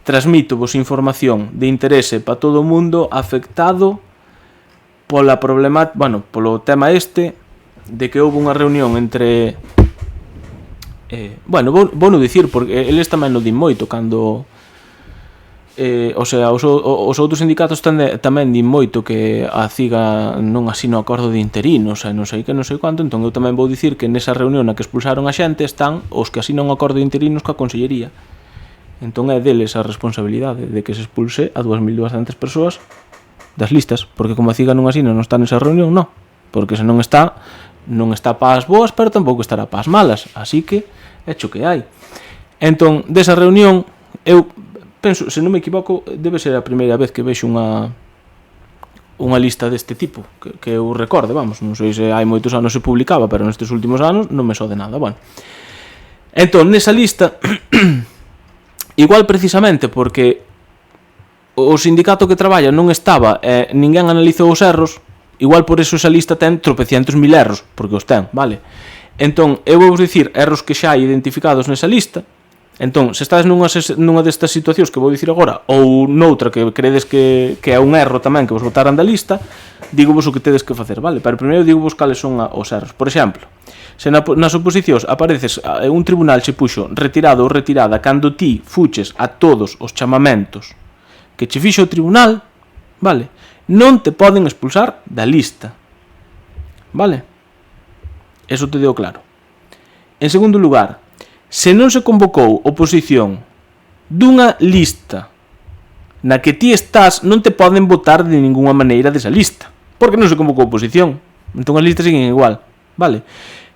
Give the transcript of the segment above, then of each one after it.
transmito vos información de interese para todo o mundo afectado pola problemática, polo tema de que houve unha reunión entre vou non dicir porque eles tamén non din moito cando os outros sindicatos tamén din moito que a CIGA non asina o acordo de interinos non sei quanto, entón eu tamén vou dicir que nesa reunión na que expulsaron a xente están os que asinan o acordo de interinos coa Consellería, entón é deles a responsabilidade de que se expulse a 2.200 persoas das listas, porque como a CIGA non asina non está nesa reunión, non, porque se non está para as boas, pero tampouco estará para as malas, así que é cho que hai. Entón, desa reunión, eu penso, se non me equivoco, debe ser a primeira vez que vexo unha lista deste tipo, que eu recorde, non sei se hai moitos anos se publicaba, pero nestes últimos anos non me sode nada, Entón, nesa lista, igual precisamente porque o sindicato que traballa non estaba e ninguén analizou os erros, igual por eso esa lista ten tropecientos mil erros, porque os ten, vale? Entón, eu vou vos dicir erros que xa hai identificados nesa lista. Entón, se estades nunha destas situacións que vou dicir agora, ou noutra que credes que é un erro tamén que vos botaran da lista, digo vos o que tedes que facer, vale? Pero primeiro digo vos cales son os erros. Por exemplo, se nas oposicións apareces un tribunal che puxo retirado ou retirada cando ti fuches a todos os chamamentos que che fixo o tribunal, vale? Non te poden expulsar da lista, vale? Eso te deu claro. En segundo lugar, se non se convocou oposición dunha lista na que ti estás, non te poden votar de ninguna maneira desa lista, porque non se convocou oposición. Entón as listas siguen igual, vale?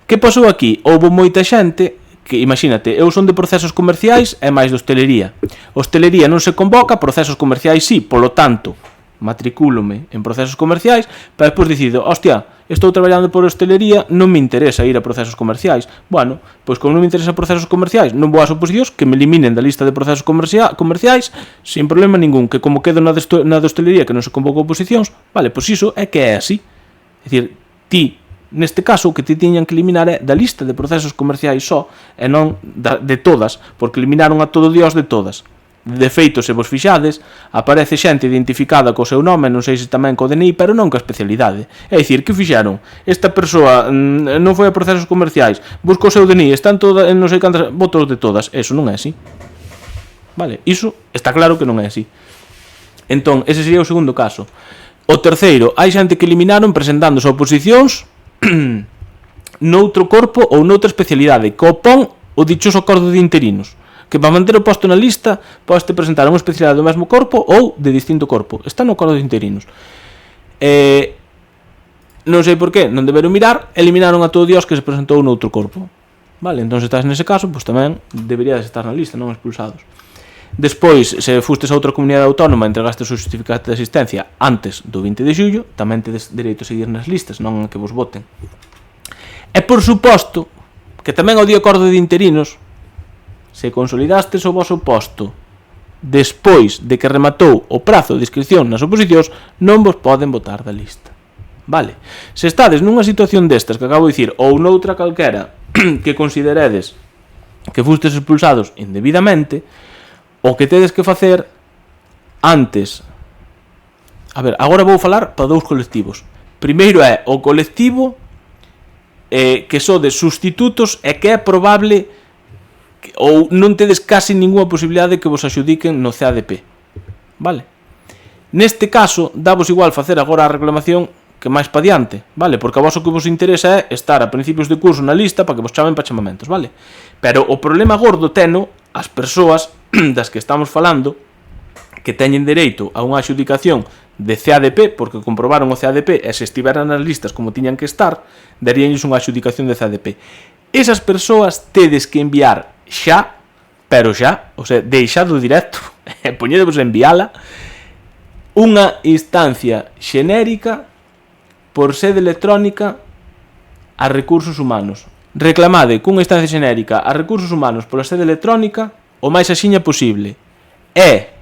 Que pasou aquí? Houve moita xente que, imagínate, eu son de procesos comerciais e máis de hostelería. Hostelería non se convoca, procesos comerciais sí, polo tanto, matricúlome en procesos comerciais, pero despois decido, hostia, estou traballando por hostelería, non me interesa ir a procesos comerciais. Bueno, pois como non me interesa procesos comerciais, non vou ás oposicións, que me eliminen da lista de procesos comerciais, sin problema ningún, que como quedo na de hostelería que non se convoca oposicións, vale, pois iso é que é así. É dicir, ti, neste caso, o que ti tiñan que eliminar é da lista de procesos comerciais só, e non de todas, porque eliminaron a todo Dios de todas. De feito, se vos fixades, aparece xente identificada co seu nome, non sei se tamén co DNI, pero non co especialidade. É dicir, que fixeron? Esta persoa non foi a procesos comerciais, busca o seu DNI, están todas, non sei cantas, votos de todas. Eso non é así. Vale, iso está claro que non é así. Entón, ese sería o segundo caso. O terceiro, hai xente que eliminaron presentándose a oposicións noutro corpo ou noutra especialidade, que opón o dichoso acordo de interinos, que para manter o posto na lista podes presentar unha especialidade do mesmo corpo ou de distinto corpo. Está no acordo de interinos. Non sei por qué, non deberon mirar, eliminaron a todo Dios que se presentou noutro corpo. Vale, entón se estás nese caso, pois tamén deberías estar na lista, non expulsados. Despois, se fustes a outra comunidade autónoma e entregaste o seu justificante de asistencia antes do 20 de xullo, tamén tedes dereito a seguir nas listas, non a que vos voten. E por suposto, que tamén o di acordo de interinos, se consolidastes o voso posto despois de que rematou o prazo de inscripción nas oposicións, non vos poden votar da lista. Vale, se estades nunha situación destas que acabo de dicir, ou noutra calquera que consideredes que fustes expulsados indebidamente, o que tedes que facer antes... A ver, agora vou falar para dous colectivos. Primeiro é o colectivo que sodes sustitutos e que é probable ou non tedes casi ninguna posibilidade de que vos axudiquen no CADP, vale? Neste caso, davos igual facer agora a reclamación que máis pa diante, vale? Porque a vos o que vos interesa é estar a principios de curso na lista para que vos chamen para chamamentos, vale? Pero o problema gordo teno as persoas das que estamos falando que teñen dereito a unha axudicación de CADP, porque comprobaron o CADP e se estiveran nas listas como tiñan que estar, daríanlles unha axudicación de CADP. Esas persoas tedes que enviar xa, pero xa, o sea, deixado directo, e poñedevos a enviala, unha instancia xenérica por sede electrónica a recursos humanos. Reclamade cunha instancia xenérica a recursos humanos pola sede electrónica o máis axiña posible. E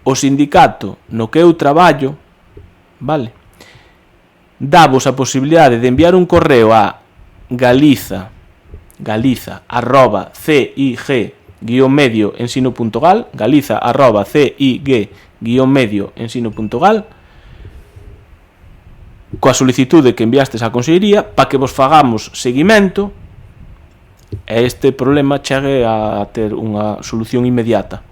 o sindicato no que eu traballo, vale, davos a posibilidade de enviar un correo a galiza@cig.org cig-medio-ensino.gal, galiza@cig-medio-ensino.gal, coa solicitude que enviastes á Consellería para que vos fagamos seguimento e este problema chegue a ter unha solución inmediata.